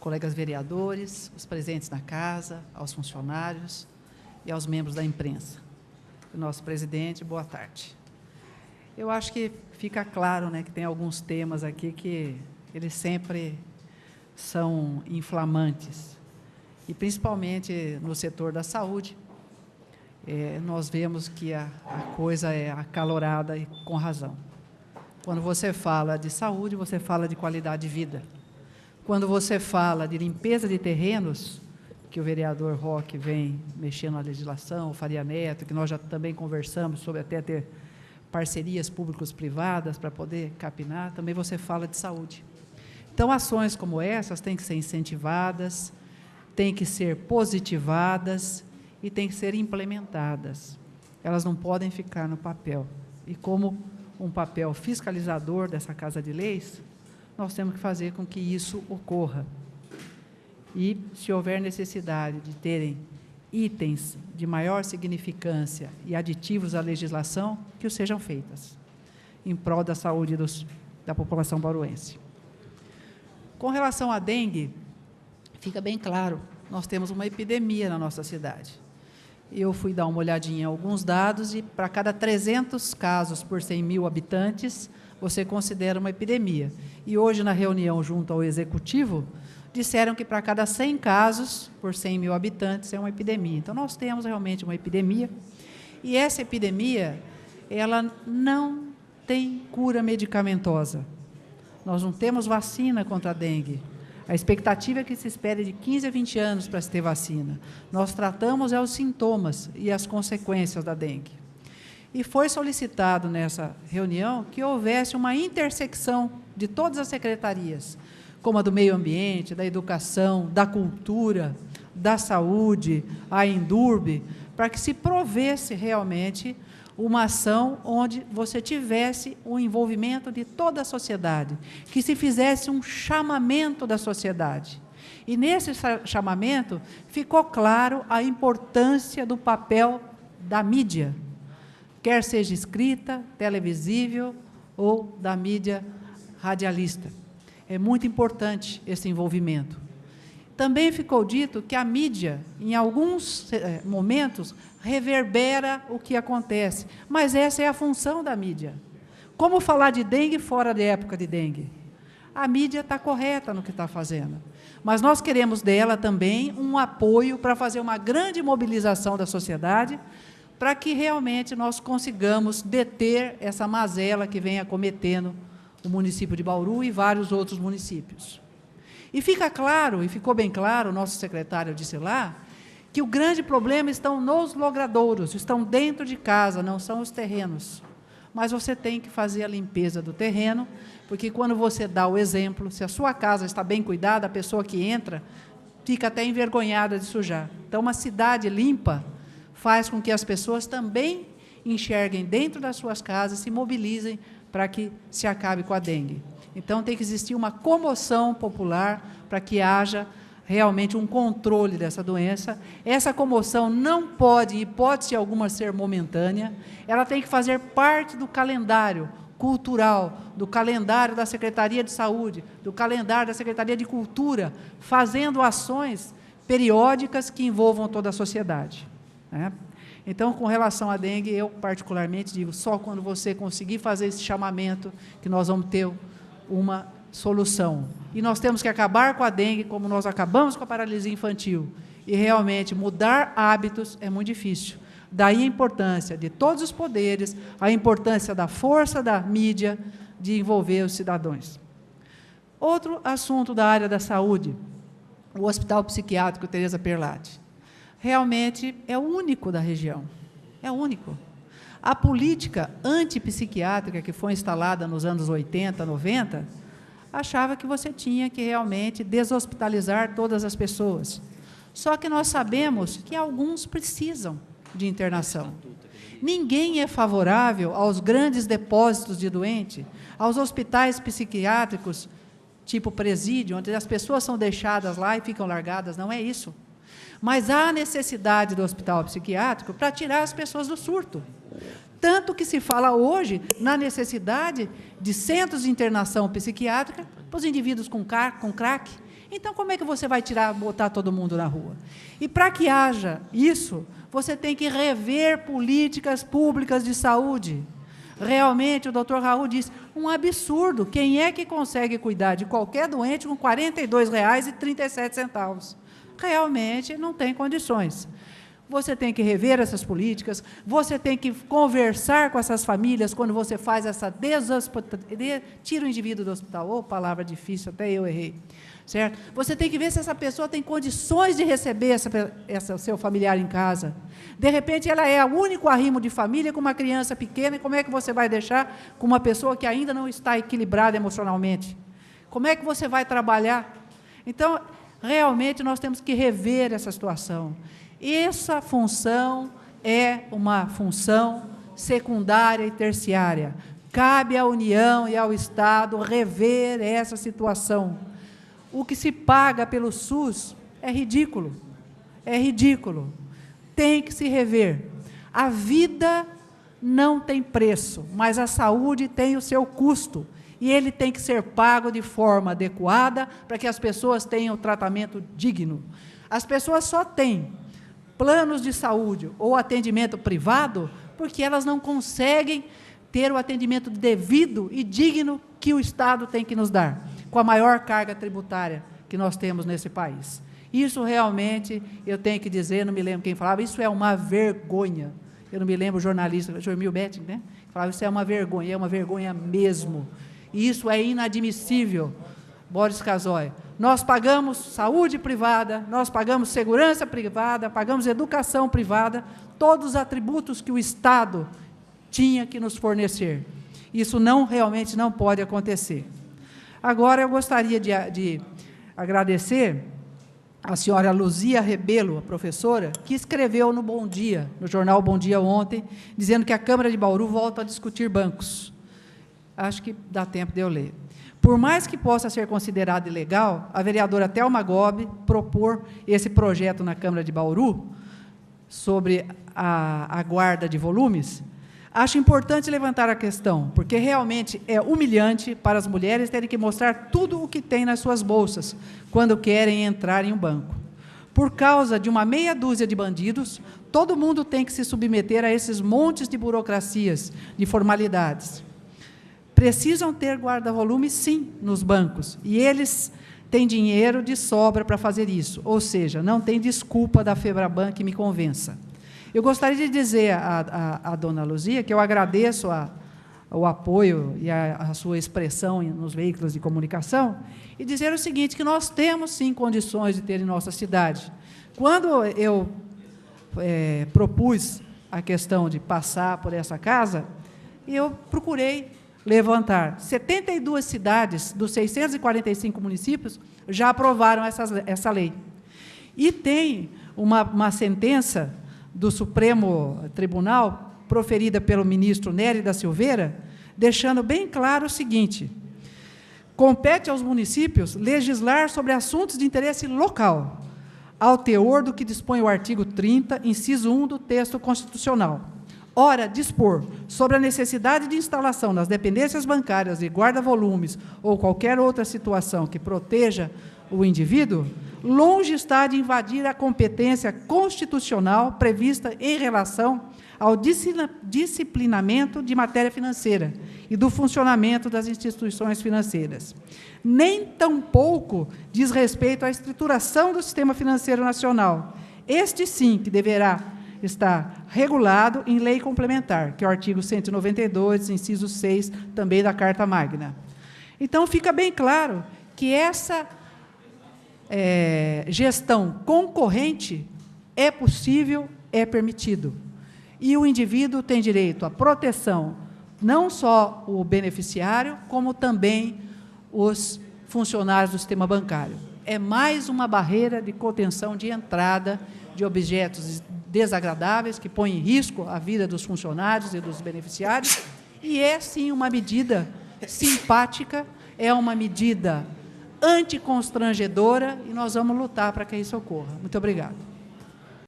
colegas vereadores, os presentes na casa, aos funcionários e aos membros da imprensa. O nosso presidente, boa tarde. Eu acho que fica claro, né, que tem alguns temas aqui que eles sempre são inflamantes, e principalmente no setor da saúde, nós vemos que a coisa é acalorada e com razão. Quando você fala de saúde, você fala de qualidade de vida. Quando você fala de limpeza de terrenos, que o vereador Roque vem mexendo na legislação, o Faria Neto, que nós já também conversamos sobre até ter parcerias públicos-privadas para poder capinar, também você fala de saúde. Então, ações como essas têm que ser incentivadas, têm que ser positivadas e têm que ser implementadas. Elas não podem ficar no papel. E como um papel fiscalizador dessa Casa de Leis, nós temos que fazer com que isso ocorra. E, se houver necessidade de terem itens de maior significância e aditivos à legislação, que os sejam feitas, em prol da saúde da população bauruense. Com relação à dengue, fica bem claro, nós temos uma epidemia na nossa cidade. Eu fui dar uma olhadinha em alguns dados e, para cada 300 casos por 100 mil habitantes, você considera uma epidemia. E hoje, na reunião junto ao Executivo, disseram que para cada 100 casos por 100 mil habitantes é uma epidemia. Então, nós temos realmente uma epidemia, e essa epidemia, ela não tem cura medicamentosa. Nós não temos vacina contra a dengue. A expectativa é que se espere de 15 a 20 anos para se ter vacina. Nós tratamos os sintomas e as consequências da dengue. E foi solicitado nessa reunião que houvesse uma intersecção de todas as secretarias, como a do meio ambiente, da educação, da cultura, da saúde, a Endurbe, para que se provesse realmente uma ação onde você tivesse o envolvimento de toda a sociedade, que se fizesse um chamamento da sociedade. E nesse chamamento ficou claro a importância do papel da mídia, quer seja escrita, televisível ou da mídia radialista. É muito importante esse envolvimento. Também ficou dito que a mídia, em alguns momentos, reverbera o que acontece, mas essa é a função da mídia. Como falar de dengue fora da época de dengue? A mídia está correta no que está fazendo, mas nós queremos dela também um apoio para fazer uma grande mobilização da sociedade, para que realmente nós consigamos deter essa mazela que vem acometendo o município de Bauru e vários outros municípios. E fica claro, e ficou bem claro, o nosso secretário disse lá, que o grande problema estão nos logradouros, estão dentro de casa, não são os terrenos. Mas você tem que fazer a limpeza do terreno, porque quando você dá o exemplo, se a sua casa está bem cuidada, a pessoa que entra fica até envergonhada de sujar. Então, uma cidade limpa faz com que as pessoas também enxerguem dentro das suas casas, se mobilizem para que se acabe com a dengue. Então, tem que existir uma comoção popular para que haja realmente um controle dessa doença. Essa comoção não pode, em hipótese alguma, ser momentânea, ela tem que fazer parte do calendário cultural, do calendário da Secretaria de Saúde, do calendário da Secretaria de Cultura, fazendo ações periódicas que envolvam toda a sociedade, né? Então, com relação à dengue, eu particularmente digo, só quando você conseguir fazer esse chamamento que nós vamos ter uma solução. E nós temos que acabar com a dengue, como nós acabamos com a paralisia infantil. E realmente mudar hábitos é muito difícil. Daí a importância de todos os poderes, a importância da força da mídia de envolver os cidadãos. Outro assunto da área da saúde, o Hospital Psiquiátrico Teresa Perlatti. Realmente é o único da região, é o único. A política antipsiquiátrica que foi instalada nos anos 80, 90, achava que você tinha que realmente deshospitalizar todas as pessoas. Só que nós sabemos que alguns precisam de internação. Ninguém é favorável aos grandes depósitos de doente, aos hospitais psiquiátricos, tipo presídio, onde as pessoas são deixadas lá e ficam largadas, não é isso. Mas há necessidade do hospital psiquiátrico para tirar as pessoas do surto. Tanto que se fala hoje na necessidade de centros de internação psiquiátrica para os indivíduos com crack. Então, como é que você vai botar todo mundo na rua? E para que haja isso, você tem que rever políticas públicas de saúde. Realmente, o doutor Raul disse, um absurdo, quem é que consegue cuidar de qualquer doente com R$ 42,37? Realmente não tem condições. Você tem que rever essas políticas, você tem que conversar com essas famílias quando você faz essa tira o indivíduo do hospital, palavra difícil, até eu errei, certo? Você tem que ver se essa pessoa tem condições de receber seu familiar em casa. De repente, ela é o único arrimo de família com uma criança pequena, e como é que você vai deixar com uma pessoa que ainda não está equilibrada emocionalmente? Como é que você vai trabalhar? Então, realmente, nós temos que rever essa situação. Essa função é uma função secundária e terciária. Cabe à União e ao Estado rever essa situação. O que se paga pelo SUS é ridículo. É ridículo. Tem que se rever. A vida não tem preço, mas a saúde tem o seu custo. E ele tem que ser pago de forma adequada para que as pessoas tenham tratamento digno. As pessoas só têm planos de saúde ou atendimento privado porque elas não conseguem ter o atendimento devido e digno que o Estado tem que nos dar, com a maior carga tributária que nós temos nesse país. Isso realmente, eu tenho que dizer, não me lembro quem falava, isso é uma vergonha. Eu não me lembro o jornalista, Joemil Betting, né? Falava, isso é uma vergonha mesmo. E isso é inadmissível, Boris Casoy. Nós pagamos saúde privada, nós pagamos segurança privada, pagamos educação privada, todos os atributos que o Estado tinha que nos fornecer. Isso realmente não pode acontecer. Agora, eu gostaria de agradecer a senhora Luzia Rebelo, a professora, que escreveu no Bom Dia, no jornal Bom Dia ontem, dizendo que a Câmara de Bauru volta a discutir bancos. Acho que dá tempo de eu ler. Por mais que possa ser considerado ilegal, a vereadora Thelma Gobi propor esse projeto na Câmara de Bauru, sobre a guarda de volumes, acho importante levantar a questão, porque realmente é humilhante para as mulheres terem que mostrar tudo o que tem nas suas bolsas, quando querem entrar em um banco. Por causa de uma meia dúzia de bandidos, todo mundo tem que se submeter a esses montes de burocracias, de formalidades. Precisam ter guarda-volume, sim, nos bancos, e eles têm dinheiro de sobra para fazer isso, ou seja, não tem desculpa da Febraban que me convença. Eu gostaria de dizer à dona Luzia que eu agradeço o apoio e a sua expressão nos veículos de comunicação, e dizer o seguinte, que nós temos, sim, condições de ter em nossa cidade. Quando eu propus a questão de passar por essa casa, eu procurei levantar 72 cidades dos 645 municípios já aprovaram essa lei. E tem uma sentença do Supremo Tribunal, proferida pelo ministro Nery da Silveira, deixando bem claro o seguinte: compete aos municípios legislar sobre assuntos de interesse local, ao teor do que dispõe o artigo 30, inciso 1 do texto constitucional. Ora, dispor sobre a necessidade de instalação nas dependências bancárias de guarda-volumes ou qualquer outra situação que proteja o indivíduo, longe está de invadir a competência constitucional prevista em relação ao disciplinamento de matéria financeira e do funcionamento das instituições financeiras. Nem tampouco diz respeito à estruturação do sistema financeiro nacional. Este, sim, que deverá está regulado em lei complementar, que é o artigo 192, inciso 6, também da Carta Magna. Então, fica bem claro que essa gestão concorrente é possível, é permitido. E o indivíduo tem direito à proteção, não só o beneficiário, como também os funcionários do sistema bancário. É mais uma barreira de contenção de entrada de objetos desagradáveis, que põem em risco a vida dos funcionários e dos beneficiários, e é, sim, uma medida simpática, é uma medida anticonstrangedora, e nós vamos lutar para que isso ocorra. Muito obrigada.